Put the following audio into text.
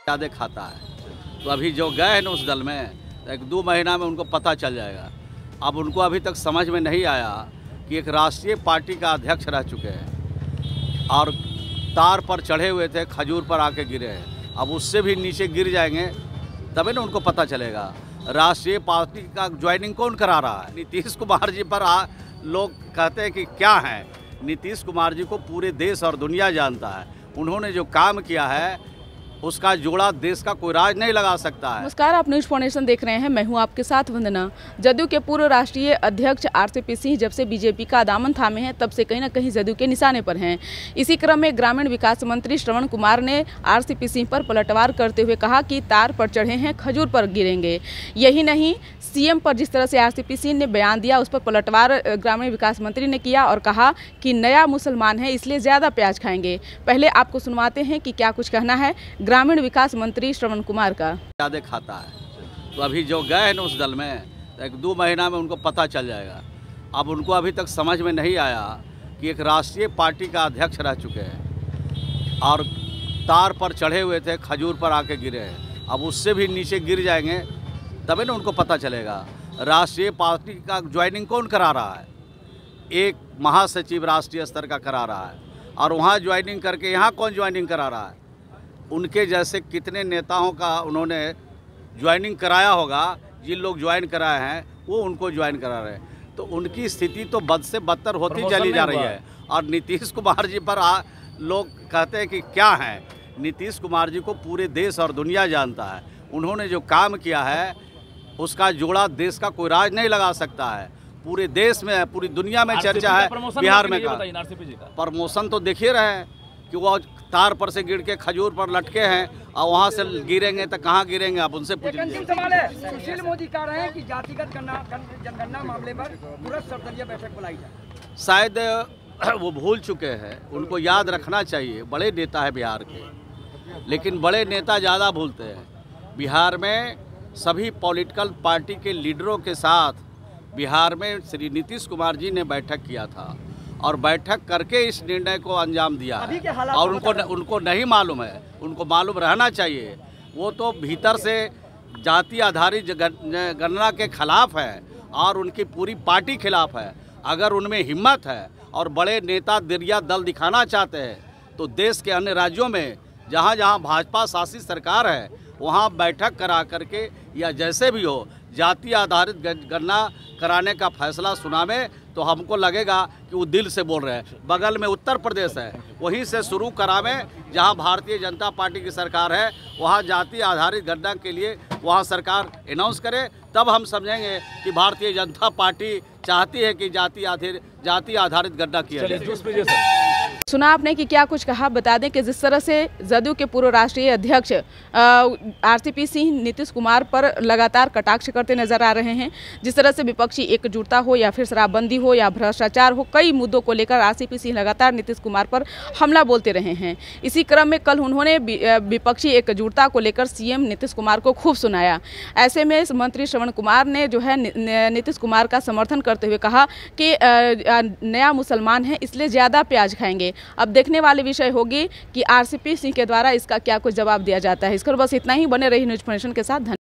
ज़्यादा खाता है। तो अभी जो गए हैं ना उस दल में, 1-2 महीना में उनको पता चल जाएगा। अब उनको अभी तक समझ में नहीं आया कि एक राष्ट्रीय पार्टी का अध्यक्ष रह चुके हैं और तार पर चढ़े हुए थे, खजूर पर आके गिरे हैं। अब उससे भी नीचे गिर जाएंगे तभी ना उनको पता चलेगा राष्ट्रीय पार्टी का ज्वाइनिंग कौन करा रहा है। नीतीश कुमार जी पर लोग कहते हैं कि क्या है, नीतीश कुमार जी को पूरे देश और दुनिया जानता है। उन्होंने जो काम किया है उसका जोड़ा देश का कोई राज नहीं लगा सकता है। नमस्कार, आप न्यूज फाउंडेशन देख रहे हैं। मैं हूं आपके साथ वंदना। जदयू के पूर्व राष्ट्रीय अध्यक्ष आरसीपी सिंह जब से बीजेपी का दामन थामे हैं तब से कहीं ना कहीं जदयू के निशाने पर हैं। इसी क्रम में ग्रामीण विकास मंत्री श्रवण कुमार ने आरसीपी सिंह पर पलटवार करते हुए कहा कि तार पर चढ़े हैं, खजूर पर गिरेंगे। यही नहीं, सीएम पर जिस तरह से आरसीपी सिंह ने बयान दिया उस पर पलटवार ग्रामीण विकास मंत्री ने किया और कहा कि नया मुसलमान है इसलिए ज्यादा प्याज खाएंगे। पहले आपको सुनवाते हैं कि क्या कुछ कहना है ग्रामीण विकास मंत्री श्रवण कुमार का। ज़्यादा खाता है। तो अभी जो गए हैं ना उस दल में, 1-2 महीना में उनको पता चल जाएगा। अब उनको अभी तक समझ में नहीं आया कि एक राष्ट्रीय पार्टी का अध्यक्ष रह चुके हैं और तार पर चढ़े हुए थे, खजूर पर आके गिरे हैं। अब उससे भी नीचे गिर जाएंगे तभी ना उनको पता चलेगा राष्ट्रीय पार्टी का ज्वाइनिंग कौन करा रहा है। एक महासचिव राष्ट्रीय स्तर का करा रहा है और वहाँ ज्वाइनिंग करके यहाँ कौन ज्वाइनिंग करा रहा है। उनके जैसे कितने नेताओं का उन्होंने ज्वाइनिंग कराया होगा, जिन लोग ज्वाइन कराए हैं वो उनको ज्वाइन करा रहे हैं। तो उनकी स्थिति तो बद से बदतर होती चली जा रही है। और नीतीश कुमार जी पर लोग कहते हैं कि क्या है, नीतीश कुमार जी को पूरे देश और दुनिया जानता है। उन्होंने जो काम किया है उसका जोड़ा देश का कोई राज नहीं लगा सकता है। पूरे देश में, पूरी दुनिया में चर्चा है बिहार में का प्रमोशन तो देखिए रहे हैं कि वो तार पर से गिर के खजूर पर लटके हैं और वहाँ से गिरेंगे तो कहाँ गिरेंगे, आप उनसे पूछ लीजिए। सुशील मोदी कह रहे हैं कि जातिगत जनगणना मामले पर तुरंत सर्वदलीय बैठक बुलाई जाए। शायद वो भूल चुके हैं, उनको याद रखना चाहिए। बड़े नेता है बिहार के, लेकिन बड़े नेता ज़्यादा भूलते हैं। बिहार में सभी पॉलिटिकल पार्टी के लीडरों के साथ बिहार में श्री नीतीश कुमार जी ने बैठक किया था और बैठक करके इस निर्णय को अंजाम दिया है। और उनको नहीं मालूम है, उनको मालूम रहना चाहिए। वो तो भीतर से जाति आधारित गणना के खिलाफ है और उनकी पूरी पार्टी खिलाफ है। अगर उनमें हिम्मत है और बड़े नेता दिरिया दल दिखाना चाहते हैं तो देश के अन्य राज्यों में जहाँ जहाँ भाजपा शासित सरकार है वहाँ बैठक करा करके या जैसे भी हो जाति आधारित गणना कराने का फैसला सुनावे तो हमको लगेगा कि वो दिल से बोल रहे हैं। बगल में उत्तर प्रदेश है, वहीं से शुरू करावें जहां भारतीय जनता पार्टी की सरकार है। वहां जाति आधारित गणना के लिए वहां सरकार अनाउंस करे, तब हम समझेंगे कि भारतीय जनता पार्टी चाहती है कि जाति आधारित गणना किया जाए। सुना आपने कि क्या कुछ कहा। बता दें कि जिस तरह से जदयू के पूर्व राष्ट्रीय अध्यक्ष आरसीपी सिंह नीतीश कुमार पर लगातार कटाक्ष करते नजर आ रहे हैं, जिस तरह से विपक्षी एकजुटता हो या फिर शराबबंदी हो या भ्रष्टाचार हो, कई मुद्दों को लेकर आरसीपी सिंह लगातार नीतीश कुमार पर हमला बोलते रहे हैं। इसी क्रम में कल उन्होंने विपक्षी एकजुटता को लेकर सीएम नीतीश कुमार को खूब सुनाया। ऐसे में मंत्री श्रवण कुमार ने जो है नीतीश कुमार का समर्थन करते हुए कहा कि नया मुसलमान है इसलिए ज़्यादा प्याज खाएंगे। अब देखने वाली विषय होगी कि आरसीपी सिंह के द्वारा इसका क्या कुछ जवाब दिया जाता है। इस पर बस इतना ही। बने रही न्यूज फाउंडेशन के साथ।